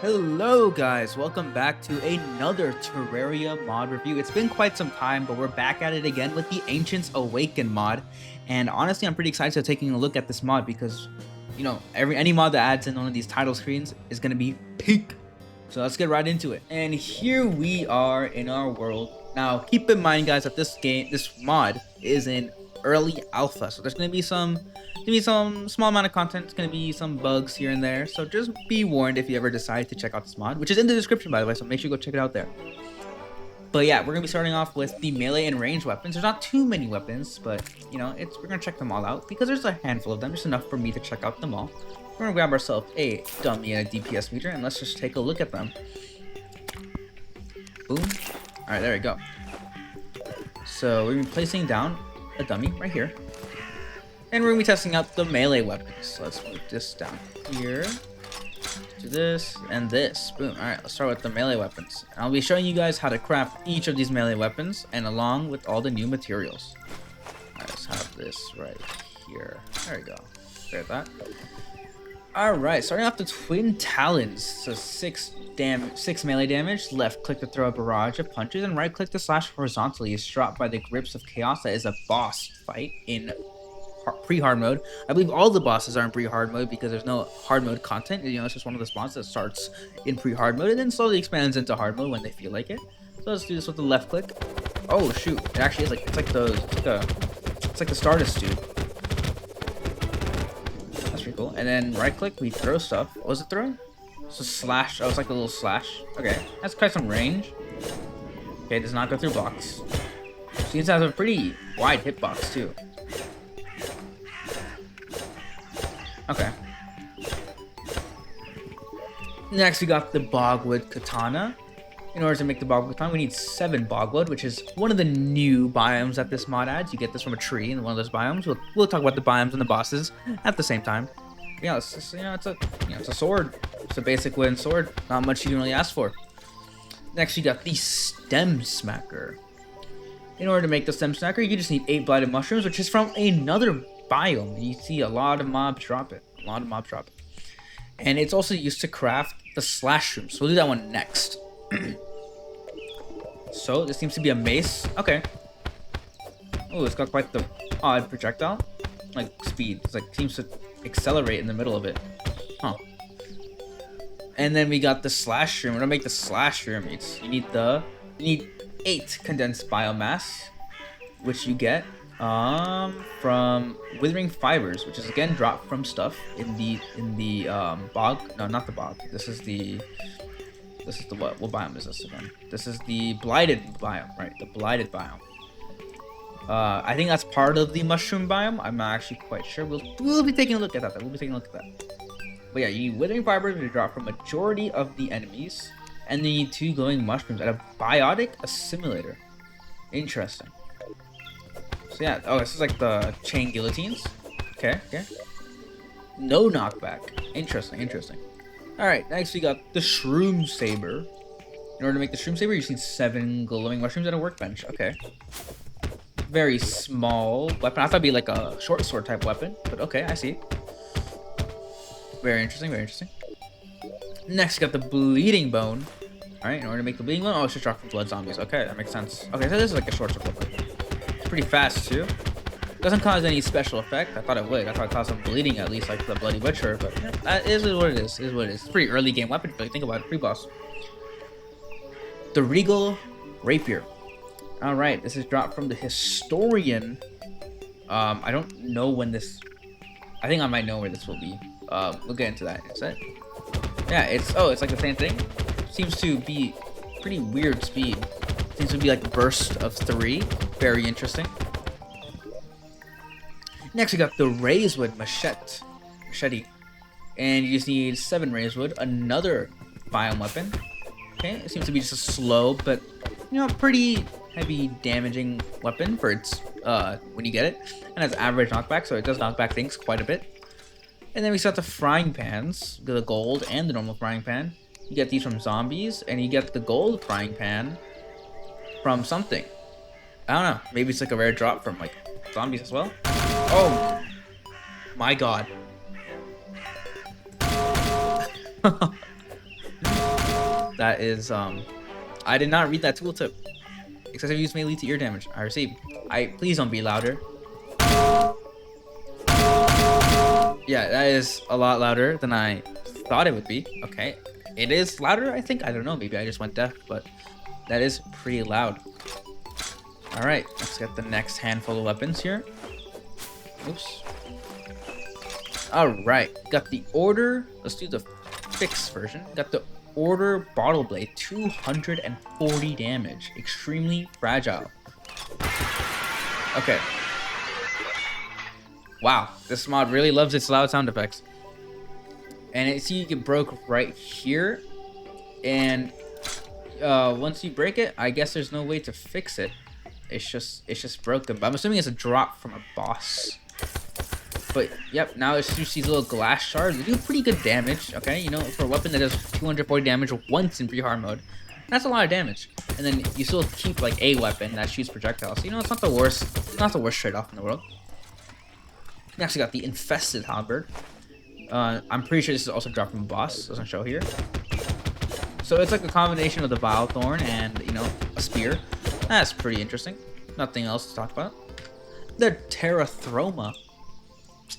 Hello guys, welcome back to another Terraria mod review. It's been quite some time, but we're back at it again with the Ancients Awaken mod. And honestly, I'm pretty excited to taking a look at this mod because, you know, any mod that adds in one of these title screens is going to be peak. So let's get right into it. And here we are in our world. Now, keep in mind guys that this mod is in early alpha, so there's going to be some small amount of content. It's going to be some bugs here and there, so just be warned if you ever decide to check out this mod, which is in the description by the way, so make sure you go check it out there. But yeah, we're going to be starting off with the melee and range weapons. There's not too many weapons, but you know, we're going to check them all out because there's a handful of them, just enough for me to check out them all. We're going to grab ourselves a dummy and a DPS meter, and let's just take a look at them. Boom. Alright, there we go. So we're going to be placing down a dummy right here. And we're going to be testing out the melee weapons. So let's move this down here. Do this and this. Boom. Alright, let's start with the melee weapons. And I'll be showing you guys how to craft each of these melee weapons and along with all the new materials. Alright, let's have this right here. There we go. There's that. Alright, starting off the Twin Talons. So 6 melee damage. Left click to throw a barrage of punches, and right click to slash horizontally. Is dropped by the Grips of Chaos. That is a boss fight in pre-hard mode. I believe all the bosses are in pre-hard mode because there's no hard mode content. You know, it's just one of the spawns that starts in pre-hard mode and then slowly expands into hard mode when they feel like it. So let's do this with the left click. Oh shoot! It actually is it's like the Stardust dude. That's pretty cool. And then right click, we throw stuff. What was it throwing? So slash. Oh, it's like a little slash. Okay, that's quite some range. Okay, does not go through blocks. Seems to have a pretty wide hitbox too. Okay. Next, we got the Bogwood Katana. In order to make the Bogwood Katana, we need 7 Bogwood, which is one of the new biomes that this mod adds. You get this from a tree in one of those biomes. We'll talk about the biomes and the bosses at the same time. Yeah, it's just, it's a sword. It's a basic wooden sword. Not much you can really ask for. Next, you got the Stem Smacker. In order to make the Stem Smacker, you just need 8 Blighted Mushrooms, which is from another biome. You see a lot of mobs drop it. And it's also used to craft the Slash Room. So we'll do that one next. So this seems to be a mace. Okay. Oh, it's got quite the odd projectile. Like speed. It's like seems to accelerate in the middle of it. Huh. And then we got the Slash Room. We're gonna make the Slash Room. You need 8 condensed biomass, which you get from Withering Fibers, which is again dropped from stuff in the bog. No, not the bog. This is the what biome is this again? This is the Blighted biome, right? The Blighted biome. I think that's part of the Mushroom biome. I'm not actually quite sure. We'll be taking a look at that. But yeah, you need Withering Fibers to drop from majority of the enemies, and then you need 2 glowing mushrooms and a Biotic Assimilator. Interesting. So yeah, oh, this is like the chain guillotines. Okay. No knockback. Interesting. Alright, next we got the Shroom Saber. In order to make the Shroom Saber, you just need 7 glowing mushrooms and a workbench. Okay. Very small weapon. I thought it'd be like a short sword type weapon, but okay, I see. Very interesting. Next, we got the Bleeding Bone. Alright, in order to make the Bleeding Bone, it's just drop from blood zombies. Okay, that makes sense. Okay, so this is like a short sword weapon. Pretty fast too. Doesn't cause any special effect. I thought it would. I thought it caused some bleeding at least, like the Bloody Butcher. But yeah, that is what it is. It's a pretty early game weapon if you think about it. Pre-boss. The Regal Rapier. All right, this is dropped from the Historian. I don't know when this. I think I might know where this will be. We'll get into that. Is that? Yeah, it's like the same thing. Seems to be pretty weird speed. Seems to be like a burst of 3. Very interesting. Next, we got the Razewood Machete. And you just need 7 Razewood. Another biome weapon. Okay, it seems to be just a slow, but, pretty heavy damaging weapon for its, when you get it. And has average knockback, so it does knock back things quite a bit. And then we got the Frying Pans. The gold and the normal Frying Pan. You get these from zombies, and you get the gold Frying Pan from something. I don't know. Maybe it's like a rare drop from like zombies as well. Oh my god. That is, I did not read that tooltip. Excessive use may lead to ear damage. I received. Please don't be louder. Yeah, that is a lot louder than I thought it would be. Okay, it is louder, I think. I don't know, maybe I just went deaf, but that is pretty loud. All right, let's get the next handful of weapons here. Oops. All right, got the order. Let's do the fixed version. Got the order bottle blade, 240 damage, extremely fragile. Okay. Wow, this mod really loves its loud sound effects. And see, you get broke right here, and once you break it, I guess there's no way to fix it. It's just broken. But I'm assuming it's a drop from a boss. But yep, now it shoots these little glass shards. They do pretty good damage. Okay, you know, for a weapon that does 240 damage once in pre-hard mode, that's a lot of damage. And then you still keep like a weapon that shoots projectiles. So, you know, it's not the worst. It's not the worst trade-off in the world. We actually got the infested halberd. I'm pretty sure this is also dropped from a boss. Doesn't show here. So it's like a combination of the Vile Thorn and, you know, a spear. That's pretty interesting. Nothing else to talk about. The Terraria.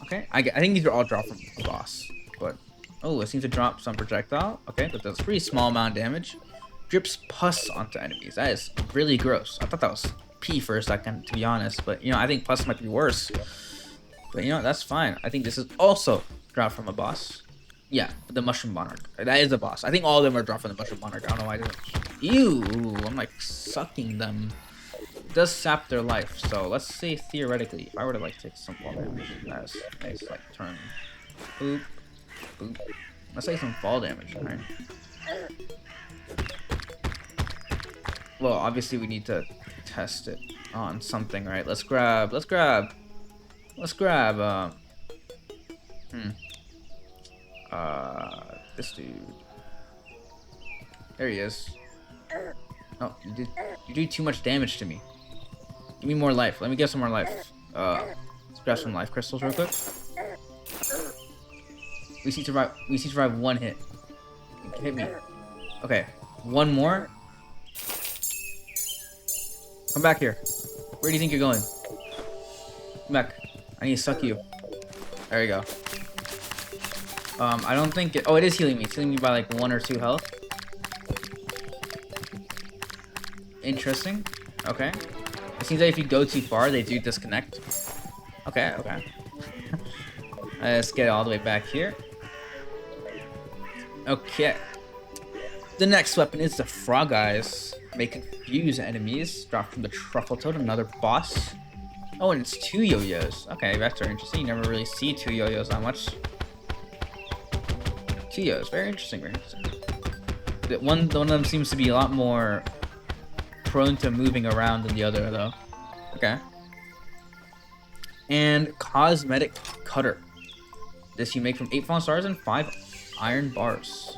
Okay, I think these are all dropped from the boss. But, oh, it seems to drop some projectile. Okay, but that's a pretty small amount of damage. Drips pus onto enemies. That is really gross. I thought that was pee for a second, to be honest. But, you know, I think pus might be worse. But, you know, that's fine. I think this is also dropped from a boss. Yeah, the Mushroom Monarch. That is a boss. I think all of them are dropped from the Mushroom Monarch. I don't know why I didn't. Ew, I'm like sucking them. It does sap their life. So let's say theoretically, if I were to like take some fall damage, that's nice, like turn. Boop, boop. Let's say some fall damage, alright? Well, obviously we need to test it on something, right? Let's grab, this dude. There he is. Oh, you did too much damage to me. Give me more life. Let me get some more life. Let's grab some life crystals real quick. We see survive one hit. Hit me. Okay, one more. Come back here. Where do you think you're going? Come back. I need to suck you. There you go. I don't think it... Oh, it is healing me. It's healing me by like 1 or 2 health. Interesting. Okay. It seems like if you go too far, they do disconnect. Okay, okay. Let's get all the way back here. Okay. The next weapon is the Frog Eyes. May confuse enemies. Drop from the Truffle Toad, another boss. Oh, and it's 2 yo-yos. Okay, that's very interesting. You never really see 2 yo-yos that much. 2 yo-yos, very interesting, very interesting. One of them seems to be a lot more prone to moving around than the other, though. Okay. And Cosmetic Cutter. This you make from 8 fallen stars and 5 iron bars.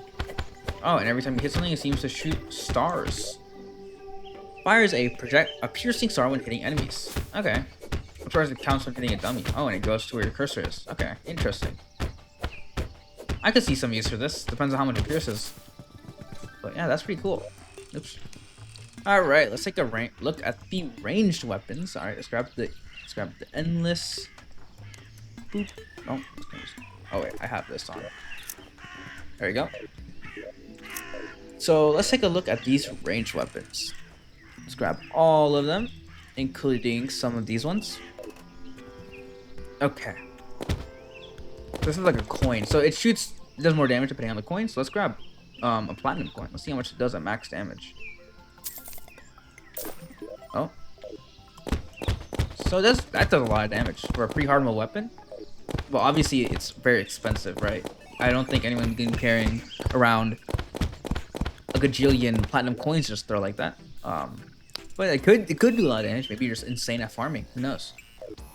Oh, and every time you hit something, it seems to shoot stars. Fires a piercing star when hitting enemies. Okay. As far as it counts when hitting a dummy. Oh, and it goes to where your cursor is. Okay, interesting. I could see some use for this. Depends on how much it pierces. But yeah, that's pretty cool. Oops. Alright, let's take a look at the ranged weapons. Alright, let's grab the endless. Boop. Oh wait, I have this on. There you go. So let's take a look at these ranged weapons. Let's grab all of them, including some of these ones. Okay. This is like a coin, so it does more damage depending on the coin. So let's grab a platinum coin. Let's see how much it does at max damage. Oh. So that does a lot of damage for a pre-hard mode weapon. Well, obviously it's very expensive, right? I don't think anyone can be carrying around a gajillion platinum coins just throw like that. But it could do a lot of damage. Maybe you're just insane at farming. Who knows?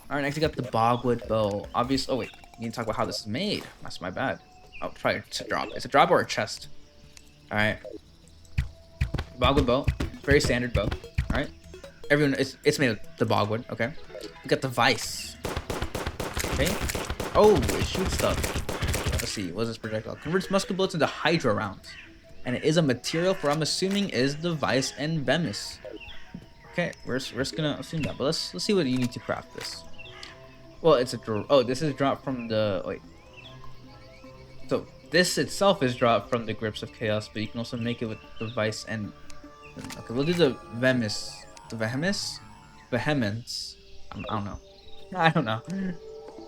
All right, next we got the Bogwood Bow. Obviously, oh wait, we need to talk about how this is made. That's my bad. Oh, probably it's a drop. It's a drop or a chest. All right. Bogwood Bow, very standard bow. All right. Everyone, it's made of the Bogwood. Okay. We got the Vice. Okay. Oh, it shoots stuff. Let's see. What is this projectile? Converts musket bullets into Hydra rounds. And it is a material for, I'm assuming, is the Vice and Vemis. Okay, we're just gonna assume that. But let's see what you need to craft this. Well, it's a oh, this is dropped from the wait. So this itself is dropped from the Grips of Chaos, but you can also make it with the Vice and okay, we'll do the Vemis. The Vehemis? Vehemence. I don't know. I don't know.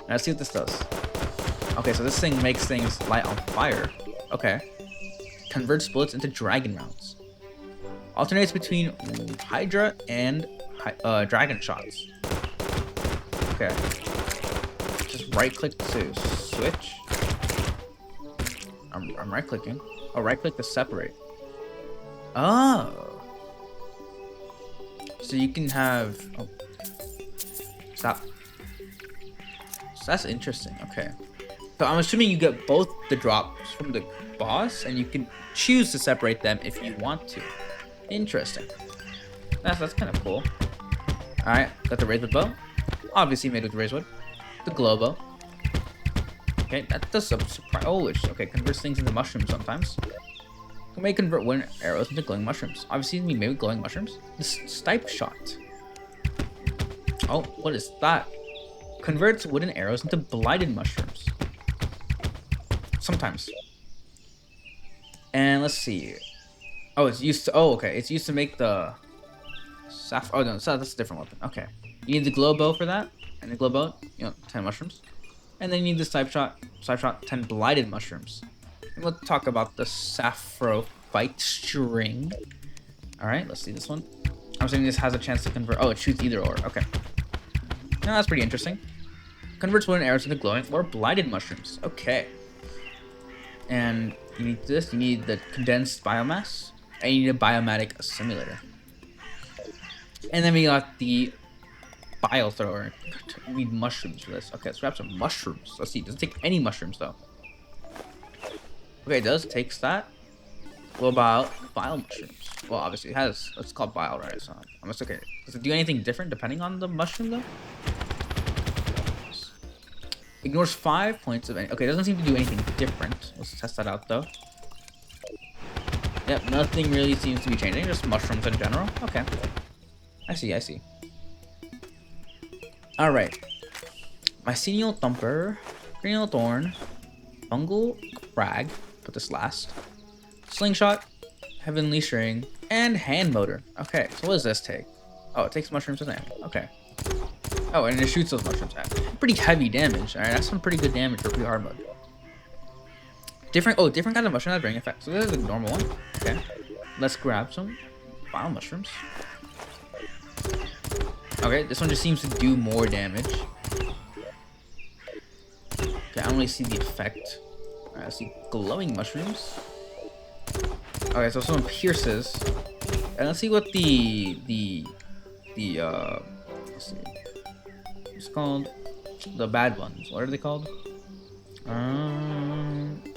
Let's see what this does. Okay, so this thing makes things light on fire. Okay. Converts bullets into dragon rounds. Alternates between Hydra and dragon shots. Okay. Just right click to switch. I'm right clicking. Oh, right click to separate. Oh. So you can have. Oh. Stop. So that's interesting. Okay. So I'm assuming you get both the drops from the boss, and you can choose to separate them if you want to. Interesting. That's kind of cool. All right, got the razor bow, obviously made with razor wood. The glow bow. Okay, that does some surprise. Oh, okay, converts things into mushrooms sometimes. You may convert wooden arrows into glowing mushrooms. Obviously, we made with glowing mushrooms. This stipe shot. Oh, what is that? Converts wooden arrows into blighted mushrooms. Sometimes. And let's see. Oh, it's used to. Oh, okay. It's used to make the Oh no, so that's a different weapon. Okay. You need the glow bow for that, and the glow bow, 10 mushrooms, and then you need the stipe shot, 10 blighted mushrooms. And we'll talk about the Sappho fight string. All right, let's see this one. I'm saying this has a chance to convert. Oh, it shoots either or. Okay. Now that's pretty interesting. Converts wooden arrows into glowing or blighted mushrooms. Okay. And you need this. You need the condensed biomass, and you need a biomatic assimilator. And then we got the bile thrower. We need mushrooms for this. Okay, let's grab some mushrooms. Let's see. It doesn't take any mushrooms though. Okay, it does. It takes that. What about bile mushrooms? Well, obviously it has. It's called bile, right? So I'm just okay. Does it do anything different depending on the mushroom though? Ignores 5 points of any. Okay, it doesn't seem to do anything different. Let's test that out though. Yep, nothing really seems to be changing. Just mushrooms in general. Okay. I see. Alright. Mycenial Thumper, Cranial Thorn, Fungal Crag, put this last, Slingshot, Heavenly String, and Hand Motor. Okay, so what does this take? Oh, it takes mushrooms and ammo. Okay. Oh, and it shoots those mushrooms at. Pretty heavy damage. Alright, that's some pretty good damage for pretty hard mode. Different kind of mushroom that bring effect. So this is the normal one. Okay. Let's grab some bile mushrooms. Okay, this one just seems to do more damage. Okay, I don't really see the effect. Alright, I see glowing mushrooms. Okay, so someone pierces. And let's see what let's see. It's called the bad ones. What are they called?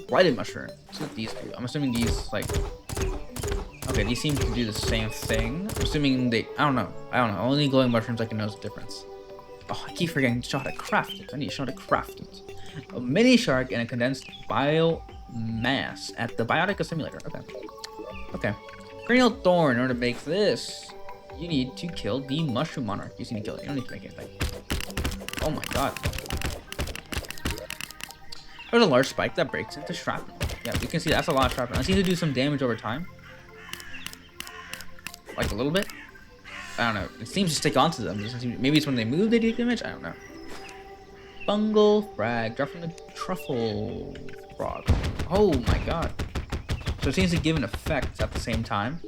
Blighted mushroom. That's what these do. I'm assuming these okay, these seem to do the same thing. I'm assuming they. I don't know. Only glowing mushrooms I can know the difference. Oh, I keep forgetting how to craft it. I need to show how to craft it. A mini shark and a condensed biomass at the biotic assimilator. Okay. Cranial thorn. In order to make this, you need to kill the mushroom monarch. You just need to kill it. You don't need to make anything. Oh my god. There's a large spike that breaks into shrapnel. Yeah, you can see that's a lot of shrapnel. It seems to do some damage over time. Like a little bit. I don't know. It seems to stick onto them. Maybe it's when they move they do damage. I don't know. Fungal frag. Drop from the truffle frog. Oh my god. So it seems to give an effect at the same time.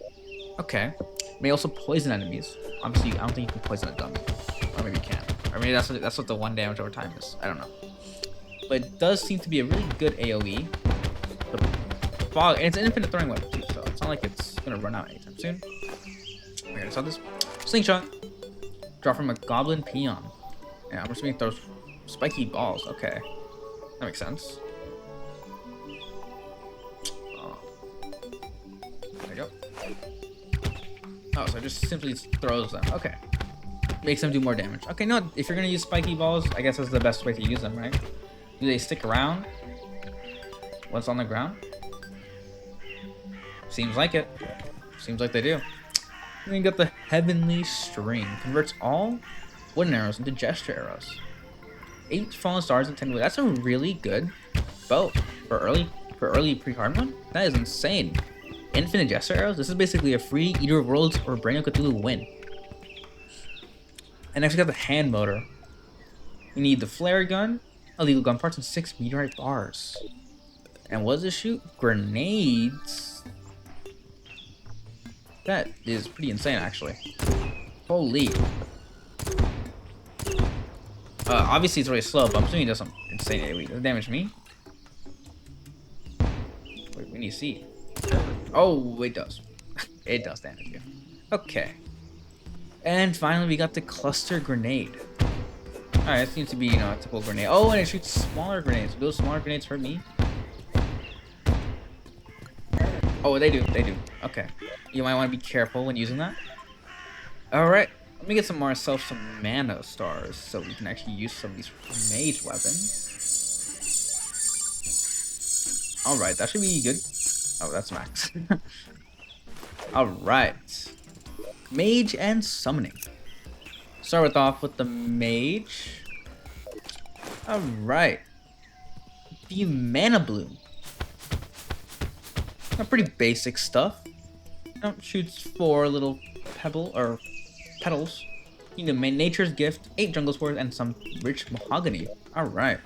Okay. May also poison enemies. Obviously, I don't think you can poison a dummy. Or maybe you can. Or maybe that's what the 1 damage over time is. I don't know. But it does seem to be a really good AoE. The fog, and it's an infinite throwing weapon too, so it's not like it's gonna run out anytime soon. Okay, I saw this. Slingshot. Drop from a goblin peon. Yeah, I'm assuming it throws spiky balls. Okay. That makes sense. There you go. Oh, so it just simply throws them. Okay. Makes them do more damage. Okay, no, if you're gonna use spiky balls, I guess that's the best way to use them, right? Do they stick around once on the ground? Seems like it. Seems like they do. And then you got the Heavenly String. Converts all wooden arrows into gesture arrows. 8 fallen stars and 10 wood. That's a really good bow for early pre-hard one. That is insane. Infinite gesture arrows. This is basically a free Eater of Worlds or Brain of Cthulhu win. And next we got the hand motor. We need the flare gun, illegal gun parts, and 6 meteorite bars. And what does it shoot? Grenades. That is pretty insane, actually. Holy. Obviously it's really slow, but I'm assuming it does some insane AoE. Does it damage me? Wait, we need to see. Oh, it does. It does damage you. Okay. And finally, we got the cluster grenade. Alright, it seems to be, you know, a typical grenade. Oh, and it shoots smaller grenades. Do those smaller grenades hurt me? Oh, they do. They do. Okay. You might want to be careful when using that. Alright. Let me get some mana stars so we can actually use some of these mage weapons. Alright, that should be good. Oh, that's max. Alright. Mage and summoning. Start off with the mage. Alright. The mana bloom. Pretty basic stuff. Shoots 4 little petals. You know, nature's gift, 8 jungle spores, and some rich mahogany. Alright.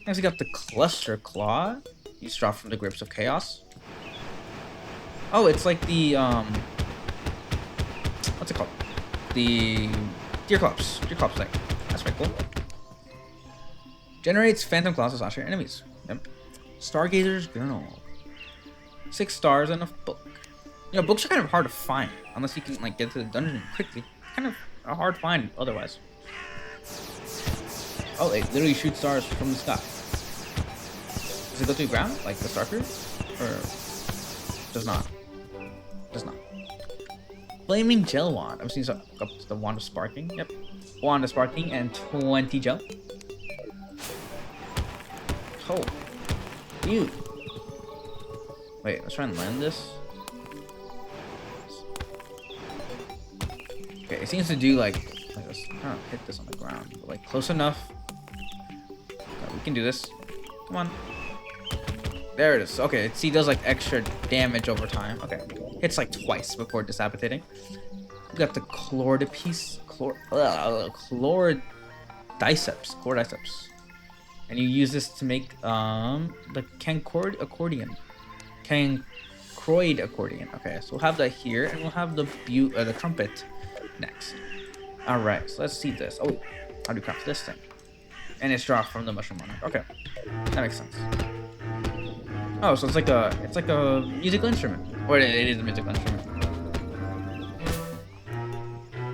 Next we got the cluster claw. You drop from the grips of chaos. Oh, it's like the what's it called? The deer clubs thing. That's very cool. Generates phantom claws to slash your enemies. Yep. Stargazer's journal. 6 stars and a book. You know, books are kind of hard to find unless you can like get to the dungeon quickly. Kind of a hard find otherwise. Oh, it literally shoots stars from the sky. Does it go through the ground like the Starfield, or does not? Does not. Flaming gel wand. I'm seeing the wand of sparking. Yep, wand of sparking and 20 gel. Oh, ew. Wait, let's try and land this. Okay, it seems to do like this. I don't hit this on the ground, but like close enough. Okay, we can do this. Come on. There it is. Okay, see, it does like extra damage over time. Okay, hits like twice before decapitating. We got the chlordiceps, and you use this to make the cancroid accordion. Okay, so we'll have that here, and we'll have the trumpet next. All right, so let's see this. Oh, how do you craft this thing? And it's dropped from the mushroom monarch. Okay, that makes sense. Oh, so it's like a musical instrument, or it is a musical instrument.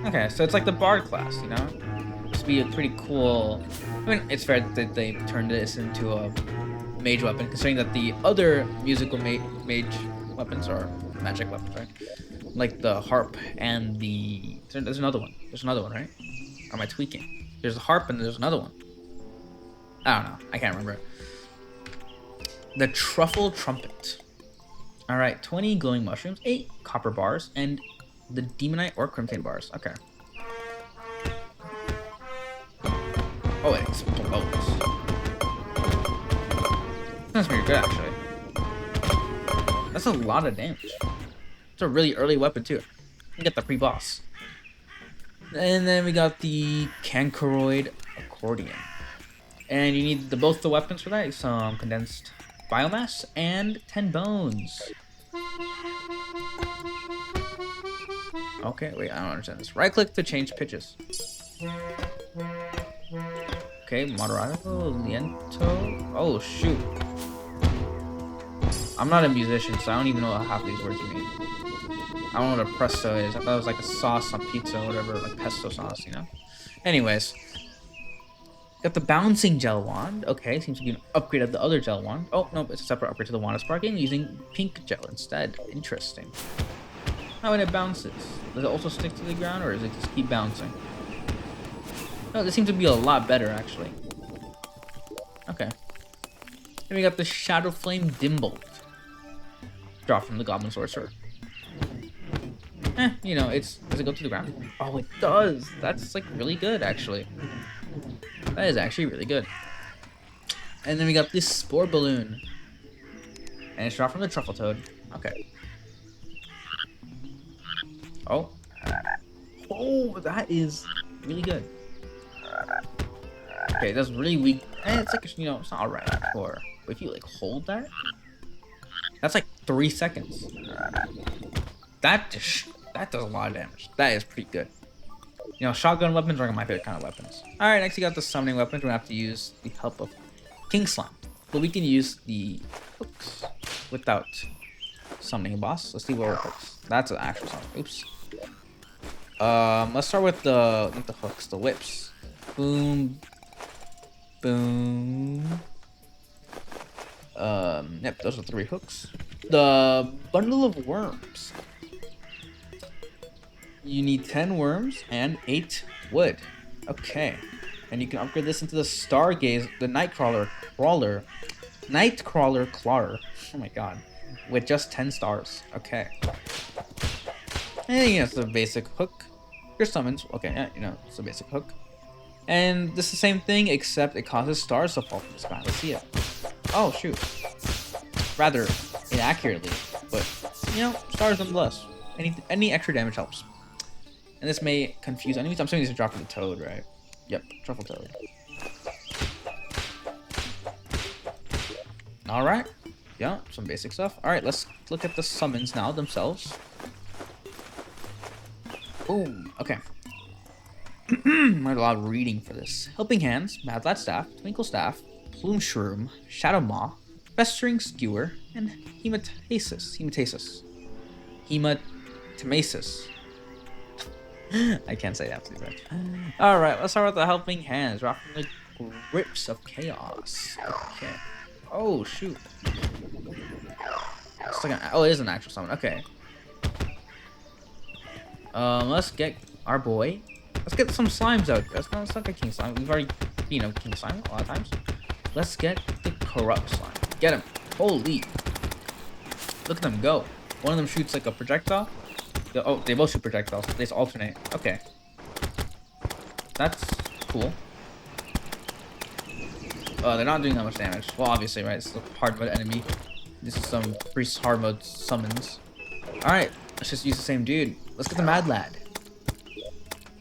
Okay, so it's like the bard class, you know. This would be a pretty cool. I mean, it's fair that they turned this into a mage weapon, considering that the other musical mage weapons are magic weapons, right? Like the harp and the. There's another one. There's another one, right? Or am I tweaking? There's a harp and there's another one. I don't know. I can't remember. The truffle trumpet. All right, 20 glowing mushrooms, 8 copper bars, and the demonite or crimson bars. Okay. Oh, it explodes. That's pretty good, actually. That's a lot of damage. It's a really early weapon too. You get the pre-boss. And then we got the cancroid accordion. And you need both the weapons for that. Some condensed biomass and 10 bones. Okay, wait, I don't understand this. Right click to change pitches. Okay, moderato, lento. Oh shoot. I'm not a musician, so I don't even know what half these words mean. I don't know what a presto is. I thought it was like a sauce on pizza or whatever, like pesto sauce, you know? Anyways. Got the bouncing gel wand. Okay, seems to be an upgrade of the other gel wand. Oh, no, it's a separate upgrade to the wand of sparking using pink gel instead. Interesting. How when it bounces, does it also stick to the ground or does it just keep bouncing? Oh, this seems to be a lot better, actually. Okay. Then we got the Shadow Flame Dimbolt. drop from the Goblin Sorcerer. You know, does it go to the ground? Oh, it does. That's like really good, actually. That is actually really good. And then we got this Spore Balloon. And it's dropped from the Truffle Toad. Okay. Oh. Oh, that is really good. Okay, that's really weak. It's like, you know, it's not alright for. But if you like hold that, that's like 3 seconds. That does a lot of damage. That is pretty good. You know, shotgun weapons are my favorite kind of weapons. Alright, next you got the summoning weapons. We're gonna have to use the help of King Slime. But we can use the hooks without summoning a boss. Let's see what hooks. That's an actual summon. Oops. Let's start with the hooks, the whips. Boom. Boom. Yep, those are 3 hooks. The bundle of worms. You need 10 worms and 8 wood. Okay. And you can upgrade this into the Stargaze, the Nightcrawler Clawer. Oh my god. With just 10 stars. Okay. And you know, it's a basic hook. Your summons. Okay, yeah, you know, it's a basic hook. And this is the same thing, except it causes stars to fall from the sky. Let's see it. Oh, shoot. Rather inaccurately, but, you know, stars nonetheless. Any extra damage helps. And this may confuse enemies. I'm assuming these are dropped from the Toad, right? Yep, Truffle Toad. Alright. Yeah, some basic stuff. Alright, let's look at the summons now themselves. Boom. Okay. I had a lot of reading for this. Helping Hands, Mad Lad Staff, Twinkle Staff, Plume Shroom, Shadow Maw, Festering Skewer, and Hematasis. I can't say that, right? Alright, let's start with the Helping Hands. Drop from the Grips of Chaos. Okay. Oh, shoot. It's like oh, it is an actual summon. Okay. Let's get our boy. Let's get some slimes out. Let's not get King Slime. We've already, you know, King Slime a lot of times. Let's get the Corrupt Slime. Get him. Holy. Look at them go. One of them shoots like a projectile. Oh, they both shoot projectiles. They just alternate. Okay. That's cool. They're not doing that much damage. Well, obviously, right? It's a hard mode enemy. This is some pretty hard mode summons. Alright, let's just use the same dude. Let's get the Mad Lad.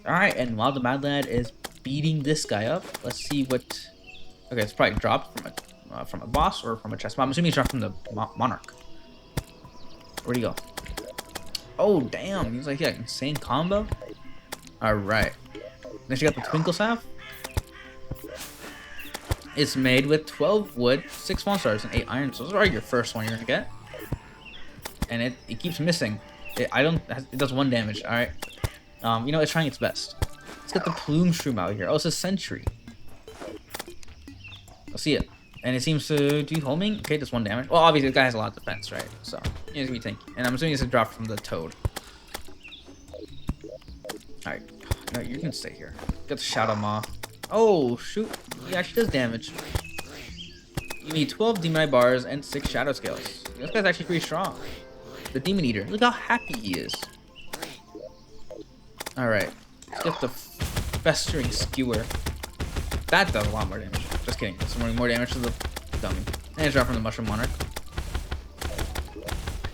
Alright, and while the Mad Lad is beating this guy up, let's see what... Okay, it's probably dropped from a boss or from a chest. I'm assuming it's dropped from the Monarch. Where'd he go? Oh, damn. He's like, yeah, insane combo. Alright. Next, you got the Twinkle Staff. It's made with 12 wood, 6 small stars, and 8 iron. So those are your first one you're gonna get. And it keeps missing. It does 1 damage. Alright. You know, it's trying its best. Let's get the Plume Shroom out here. Oh, it's a Sentry. Let's see it. And it seems to do homing. Okay, just 1 damage. Well, obviously, the guy has a lot of defense, right? So, he's gonna be tanky. And I'm assuming it's a drop from the Toad. Alright. No, you can stay here. Get the Shadow Maw. Oh, shoot. He actually does damage. You need 12 Demon Eye bars and 6 Shadow Scales. This guy's actually pretty strong. The Demon Eater. Look how happy he is. Alright. Let's get the Festering Skewer. That does a lot more damage. Just kidding. It's more damage to the dummy. And it's dropped from the Mushroom Monarch.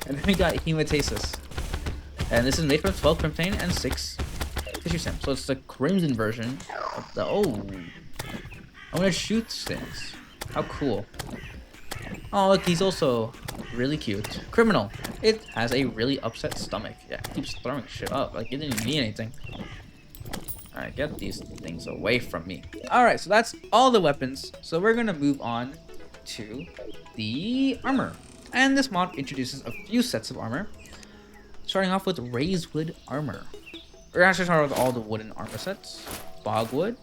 And then we got Hematasis. And this is made from 12 Crimtane and 6 Tissue Stem. So it's the Crimson version of the... Oh. I'm gonna shoot things. How cool. Oh, look, he's also really cute. Criminal. It has a really upset stomach. Yeah, it keeps throwing shit up. Like, it didn't mean anything. Alright, get these things away from me. Alright, so that's all the weapons. So we're gonna move on to the armor. And this mod introduces a few sets of armor. Starting off with Razewood armor. We're actually starting with all the wooden armor sets. Bogwood.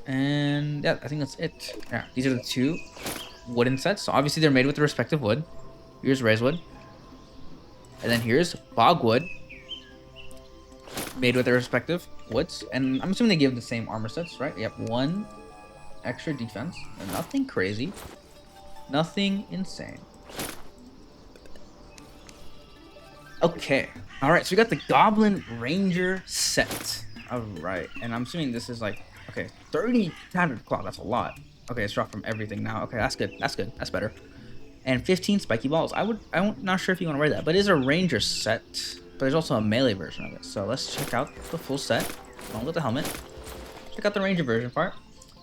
And yeah, I think that's it. Yeah, these are the 2 wooden sets. So obviously they're made with the respective wood. Here's Razewood. And then here's Bogwood. Made with their respective woods. And I'm assuming they give the same armor sets, right? Yep, 1 extra defense. And nothing crazy. Nothing insane. Okay. All right. So we got the Goblin Ranger set. All right. And I'm assuming this is like, okay, 30 Tattered Claw. That's a lot. Okay, it's dropped from everything now. Okay, that's good. That's good. That's better. And 15 Spiky Balls. I'm not sure if you want to wear that, but it is a Ranger set. But there's also a melee version of it. So let's check out the full set. Along with the helmet. Check out the Ranger version part.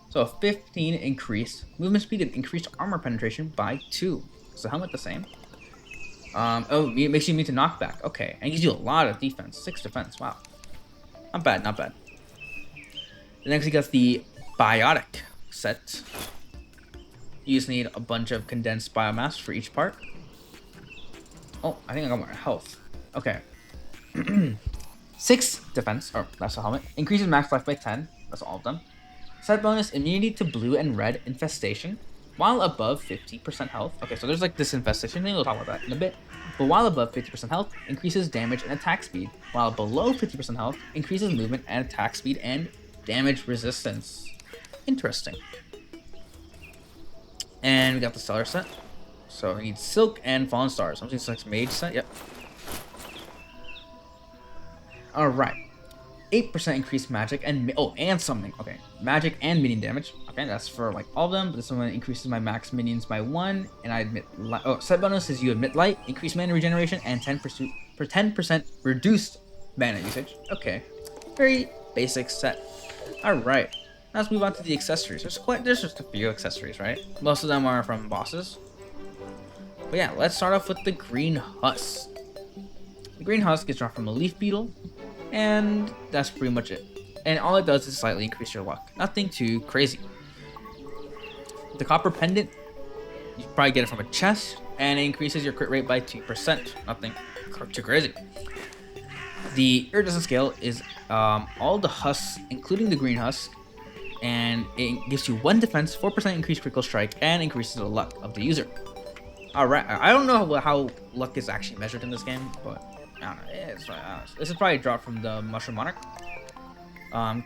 So a 15 increase movement speed and increased armor penetration by 2. Is the helmet the same? Oh, it makes you immune to knockback. Okay, and gives you a lot of defense. 6 defense. Wow, not bad, not bad. The next we got the Biotic set. You just need a bunch of condensed biomass for each part. Oh, I think I got more health. Okay. 6 defense. Oh, that's the helmet. Increases max life by 10. That's all of them. Side bonus, immunity to blue and red infestation while above 50% health. Okay, so there's like this infestation thing. We'll talk about that in a bit. But while above 50% health, increases damage and attack speed. While below 50% health, increases movement and attack speed and damage resistance. Interesting. And we got the Stellar set. So we need Silk and Fallen Stars. I'm using Silk's Mage set. Yep. Alright. 8% increased magic and and summoning. Okay, magic and minion damage. Okay, that's for like all of them. But this one increases my max minions by 1, and I admit. Set bonus is you admit light, increase mana regeneration, and 10% reduced mana usage. Okay, very basic set. All right, now let's move on to the accessories. There's just a few accessories, right? Most of them are from bosses. But yeah, let's start off with the green husk. The green husk is dropped from a leaf beetle. And that's pretty much it. And all it does is slightly increase your luck. Nothing too crazy. The copper pendant, you probably get it from a chest, and it increases your crit rate by 2%. Nothing too crazy. The iridescent scale is all the husks, including the green husk, and it gives you 1 defense, 4% increased critical strike, and increases the luck of the user. Alright, I don't know how luck is actually measured in this game, but I don't know. This is probably dropped from the Mushroom Monarch.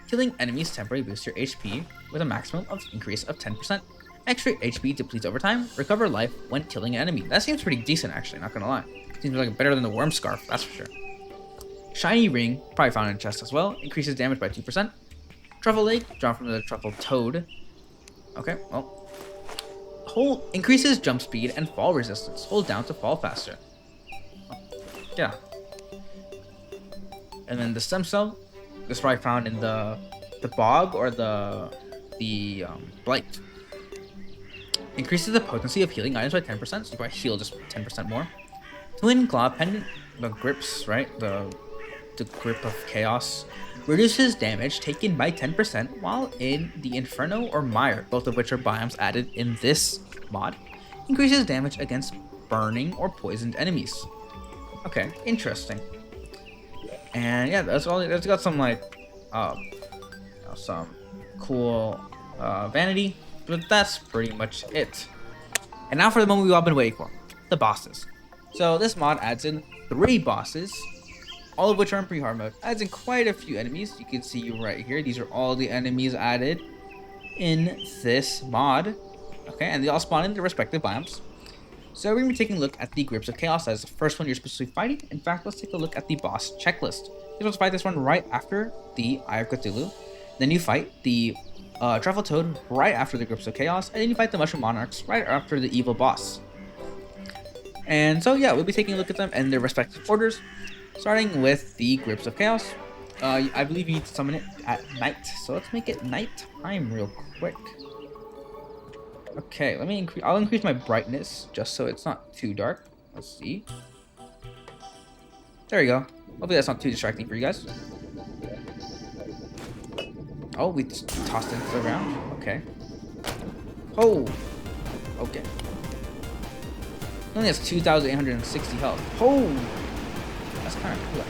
Killing enemies temporarily boosts your HP with a maximum of increase of 10%. Extra HP depletes over time. Recover life when killing an enemy. That seems pretty decent, actually. Not gonna lie. Seems like better than the Worm Scarf. That's for sure. Shiny Ring, probably found in a chest as well. Increases damage by 2%. Truffle Leg, dropped from the Truffle Toad. Okay, well. Increases jump speed and fall resistance. Hold down to fall faster. Yeah. And then the stem cell, this is probably found in the bog or the blight. Increases the potency of healing items by 10%, so you probably heal just 10% more. Twin claw pendant, the grips, right? The grip of chaos, reduces damage taken by 10% while in the Inferno or Mire, both of which are biomes added in this mod. Increases damage against burning or poisoned enemies. Okay, interesting. And yeah, that's all. It's got some like, some cool vanity, but that's pretty much it. And now for the moment we've all been waiting for, the bosses. So this mod adds in 3 bosses, all of which are in pre-hard mode. Adds in quite a few enemies. You can see right here. These are all the enemies added in this mod. Okay, and they all spawn in their respective biomes. So we're going to be taking a look at the Grips of Chaos as the first one you're supposed to be fighting. In fact, let's take a look at the boss checklist. You're supposed to fight this one right after the Eye of Cthulhu. Then you fight the Truffle Toad right after the Grips of Chaos. And then you fight the Mushroom Monarchs right after the evil boss. And so yeah, we'll be taking a look at them in their respective orders. Starting with the Grips of Chaos. I believe you need to summon it at night. So let's make it nighttime real quick. Okay, I'll increase my brightness just so it's not too dark. Let's see. There we go. Hopefully that's not too distracting for you guys. Oh, we just tossed it into the ground. Okay. Oh. Okay. It only has 2,860 health. Oh. That's kind of cool,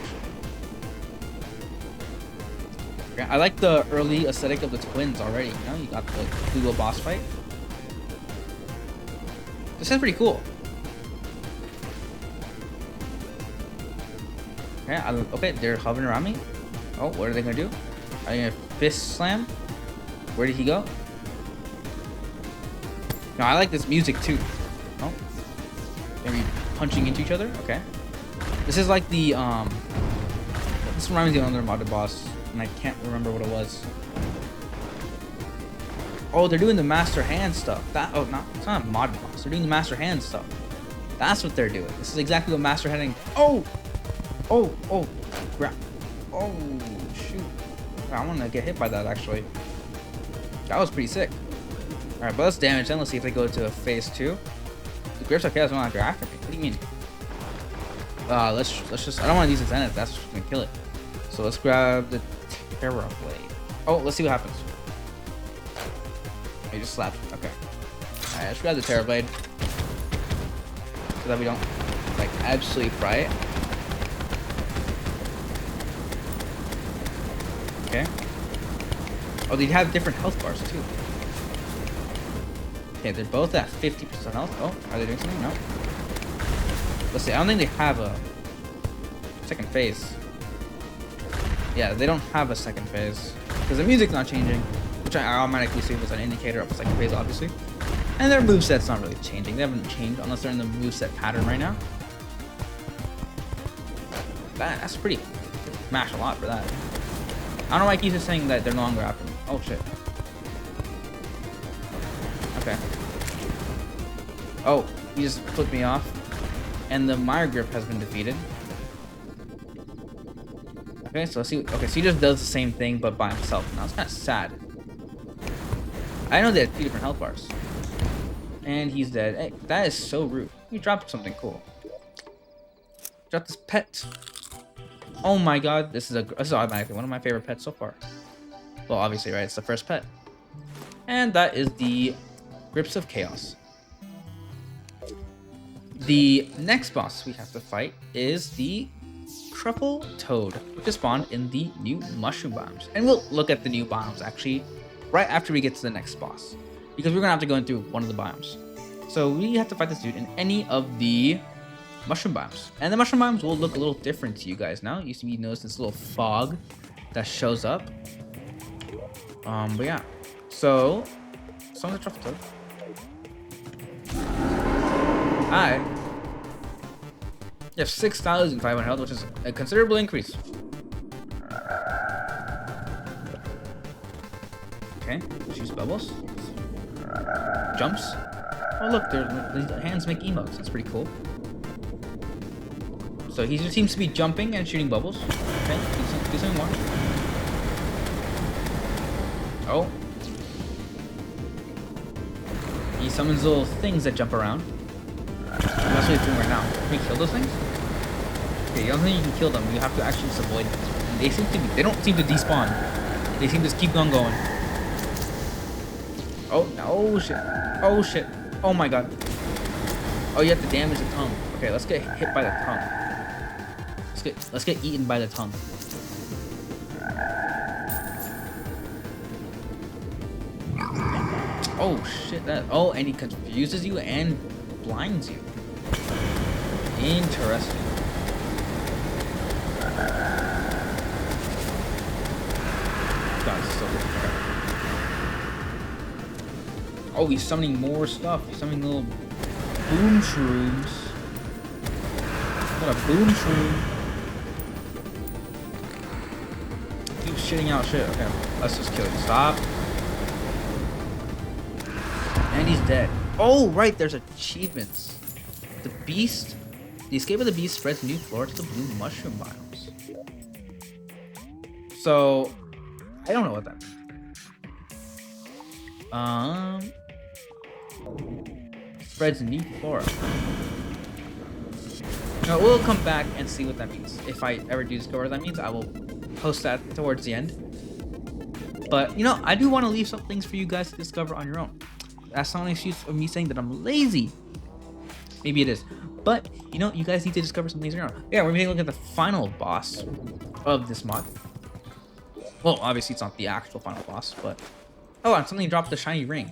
actually. I like the early aesthetic of the twins already. You know, you got the Google boss fight. This is pretty cool. Okay, they're hovering around me. Oh, what are they gonna do? Are they gonna fist slam? Where did he go? No, I like this music too. Oh, they're punching into each other. Okay. This is like the this reminds me of another modded boss, and I can't remember what it was. Oh, they're doing the master hand stuff. It's not a modded boss. They're doing the master hand stuff. That's what they're doing. This is exactly what master handing. Oh, crap. Oh, shoot. I want to get hit by that actually. That was pretty sick. All right, but let's damage them. Let's see if they go to phase 2. The grips are chaos. They're after me. What do you mean? Let's just. I don't want to use the Zenith. That's just gonna kill it. So let's grab the Terra blade. Oh, let's see what happens. He just slapped. Okay. All right, let's grab the Terra blade so that we don't like absolutely fry it. Okay. Oh, they have different health bars too. Okay, they're both at 50% health. Oh, are they doing something? No. Let's see. I don't think they have a second phase. Yeah, they don't have a second phase because the music's not changing, which I automatically assume was an indicator of a second phase, obviously. And their moveset's not really changing. They haven't changed unless they're in the moveset pattern right now. That's pretty. Smash a lot for that. I don't know why I keep saying that they're no longer after me. Oh shit. Okay. Oh, he just flipped me off. And the Mire Grip has been defeated. Okay, so let's see. Okay, so he just does the same thing but by himself. Now it's kind of sad. I know they have 2 different health bars. And he's dead. Hey, that is so rude. You dropped something cool. Dropped this pet. Oh my god, this is automatically one of my favorite pets so far. Well, obviously, right? It's the first pet. And that is the Grips of Chaos. The next boss we have to fight is the Truffle Toad, which is spawned in the new mushroom biomes. And we'll look at the new biomes actually right after we get to the next boss, because we're gonna have to go into one of the biomes. So we have to fight this dude in any of the mushroom biomes. And the mushroom biomes will look a little different to you guys now. It used to be noticed this little fog that shows up. But yeah. So, summon the Truffle Toad. Hi. You have 6,500 health, which is a considerable increase. Okay, shoots bubbles. Jumps. Oh look, the hands make emotes. That's pretty cool. So he just seems to be jumping and shooting bubbles. Okay, do something more. Oh. He summons little things that jump around. That's what he's doing right now. Can we kill those things? Okay, you don't think you can kill them. You have to actually just avoid them. And they don't seem to despawn. They seem to just keep on going. Oh, no, shit. Oh, shit. Oh my god. Oh, you have to damage the tongue. Okay, let's get hit by the tongue. Let's get eaten by the tongue. Oh shit, and he confuses you and blinds you. Interesting. God, this is so good. Okay. Oh, he's summoning more stuff. He's summoning little boom shrooms. What a boom shroom. Keep shitting out shit. Okay, let's just kill him. Stop. And he's dead. Oh, right, there's achievements. The escape of the beast spreads new flora to the blue mushroom biomes. So, I don't know what that means. Spreads new flora. Now, we'll come back and see what that means. If I ever do discover what that means, I will post that towards the end. But, you know, I do want to leave some things for you guys to discover on your own. That's not an excuse of me saying that I'm lazy. Maybe it is. But, you know, you guys need to discover some things on your own. Yeah, we're going to look at the final boss of this mod. Well, obviously it's not the actual final boss, but... Oh, and something dropped the shiny ring.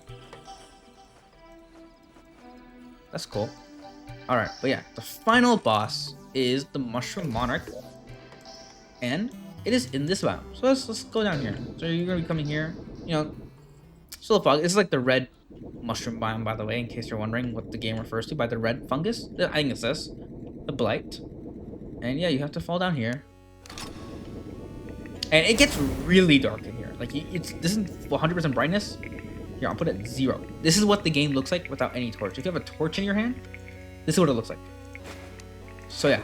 That's cool. Alright, but yeah, the final boss is the Mushroom Monarch. And it is in this biome. So let's go down here. So you're going to be coming here, you know... Still a fog. This is like the red mushroom biome, by the way, in case you're wondering what the game refers to by the red fungus. I think it's this. The blight. And yeah, you have to fall down here. And it gets really dark in here. Like, this isn't 100% brightness. Here, I'll put it at 0. This is what the game looks like without any torch. If you have a torch in your hand, this is what it looks like. So yeah,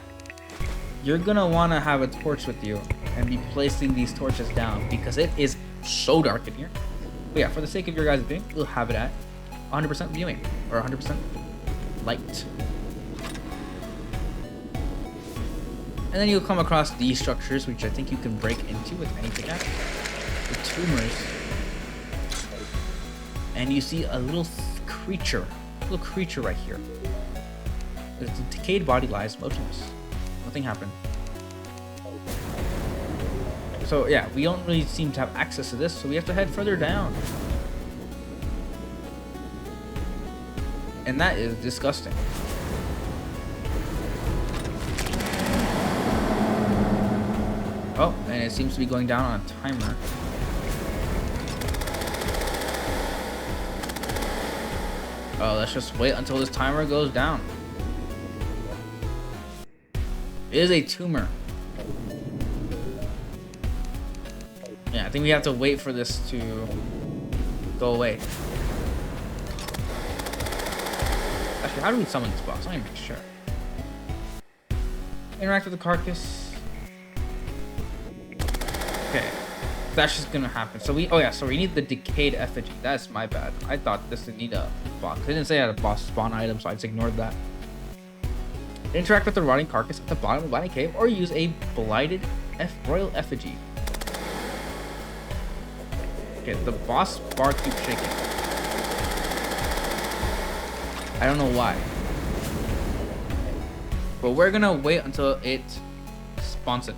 you're gonna wanna have a torch with you and be placing these torches down because it is so dark in here. But yeah, for the sake of your guys' viewing, we'll have it at 100% viewing or 100% light. And then you'll come across these structures, which I think you can break into with any pickaxe. The tumors. And you see a little creature right here. The decayed body lies motionless. Nothing happened. So yeah, we don't really seem to have access to this, so we have to head further down. And that is disgusting. Oh, and it seems to be going down on a timer. Oh, let's just wait until this timer goes down. It is a tumor. Yeah, I think we have to wait for this to go away. Actually, how do we summon this boss? Let me make sure. Interact with the carcass. Okay. That's just gonna happen. So we need the decayed effigy. That's my bad. I thought this didn't need a boss. It didn't say I had a boss spawn item, so I just ignored that. Interact with the rotting carcass at the bottom of the body cave, or use a blighted royal effigy. Okay, the boss bar keeps shaking. I don't know why. But we're gonna wait until it spawns it.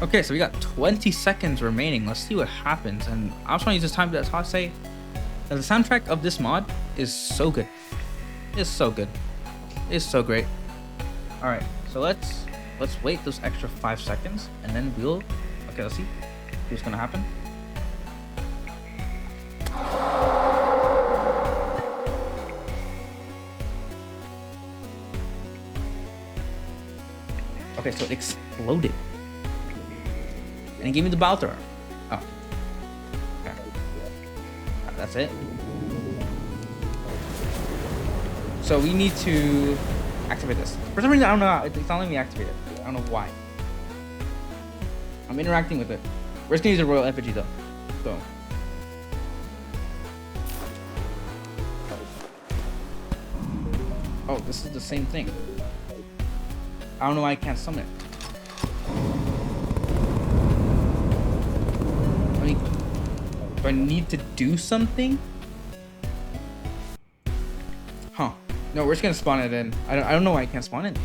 Okay, so we got 20 seconds remaining. Let's see what happens. And I just want to use this time to say that the soundtrack of this mod is so good. It's so good. It's so great. All right, so let's wait those extra 5 seconds, and then we'll. Okay, let's see what's gonna happen. Okay, so it exploded. And it gave me the bow thrower. Oh. Okay. That's it. So we need to activate this. For some reason, I don't know how. It's not letting me activate it. I don't know why. I'm interacting with it. We're just gonna use a royal effigy though. So. Oh, this is the same thing. I don't know why I can't summon it. Do I need to do something? Huh. No, we're just gonna spawn it in. I don't know why I can't spawn it.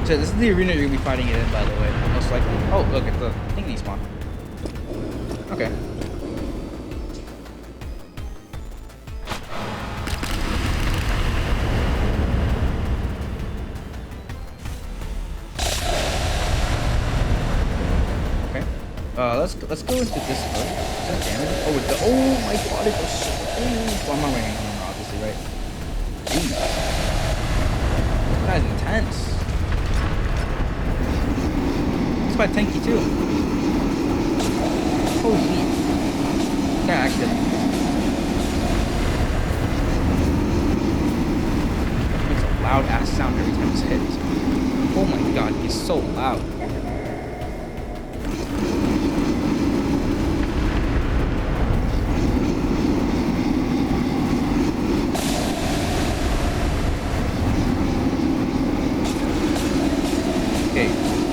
So this is the arena you're gonna be fighting it in, by the way. Most likely. Oh, look at the thingy spawn. Okay. Let's go into this one. Is that damage? Oh, with the, oh my god, it goes so. Oh, I'm not wearing armor, obviously, right? Jeez. That is intense. It's quite tanky too. Holy. Yeah, actually. It makes a loud ass sound every time it's hit. Oh my god, he's so loud.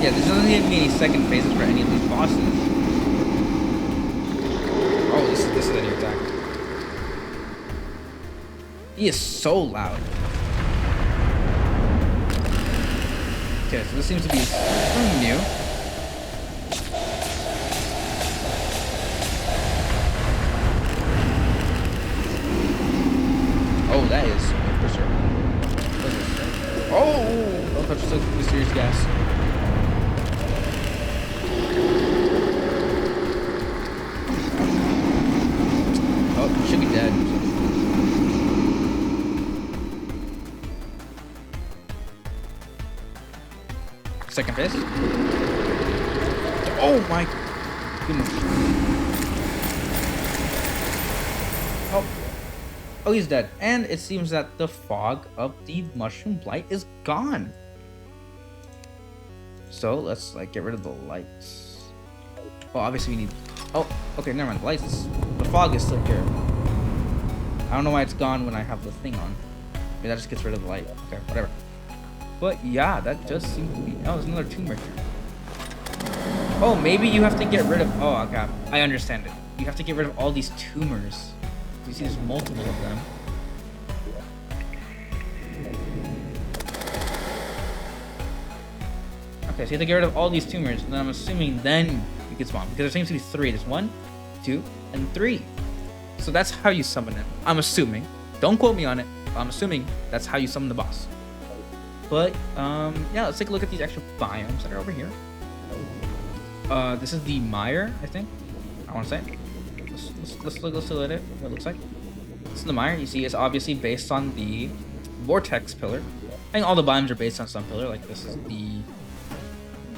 Yeah, this doesn't give me any second phases for any of these bosses. Oh, this is a new attack. He is so loud. Okay, so this seems to be something new. Oh, that is for sure. Oh, don't touch the mysterious gas. Should be dead. Second phase. Oh my goodness. Oh, he's dead. And it seems that the fog of the mushroom blight is gone. So let's like get rid of the lights. Well, obviously we need. Oh, okay, never mind. The lights. The fog is still here. I don't know why it's gone when I have the thing on. Maybe that just gets rid of the light. Okay, whatever. But yeah, that just seems to be. Oh, there's another tomb right here. Oh, maybe you have to get rid of. Oh, okay. I understand it. You have to get rid of all these tumors. You see, there's multiple of them. Okay, so you have to get rid of all these tumors, and then I'm assuming then you can spawn because there seems to be 3. There's 1, 2, and 3. So that's how you summon it. I'm assuming. Don't quote me on it. I'm assuming that's how you summon the boss. But yeah, let's take a look at these extra biomes that are over here. This is the mire, I think. I want to say. Let's look at it. What it looks like. This is the mire. You see, it's obviously based on the vortex pillar. I think all the biomes are based on some pillar. Like this is the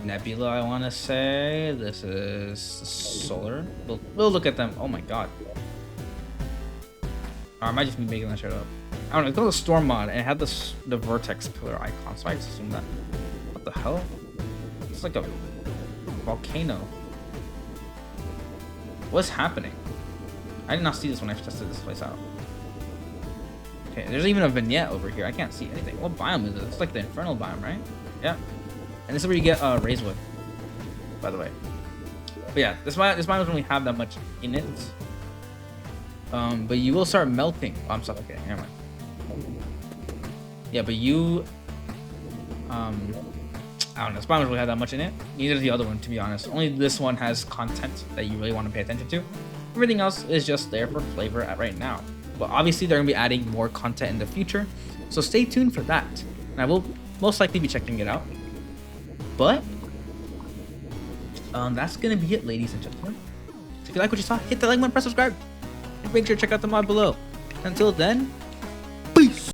nebula, I want to say. This is solar. We'll look at them. Oh my god. Or I might just be making that shit up. I don't know. It's called a storm mod, and it had the vortex pillar icon, so I just assume that. What the hell? It's like a volcano. What's happening? I did not see this when I tested this place out. Okay, there's even a vignette over here. I can't see anything. What biome is it? It's like the infernal biome, right? Yeah. And this is where you get raised-wood, by the way. But yeah, this biome doesn't really have that much in it. But you will start melting. Oh, I'm sorry. Okay, never mind. Yeah, but you, I don't know. This biome doesn't really have that much in it. Neither does the other one, to be honest. Only this one has content that you really want to pay attention to. Everything else is just there for flavor at right now. But obviously, they're gonna be adding more content in the future, so stay tuned for that. And I will most likely be checking it out. But that's gonna be it, ladies and gentlemen. So if you like what you saw, hit the like button, press subscribe, and make sure to check out the mod below. Until then,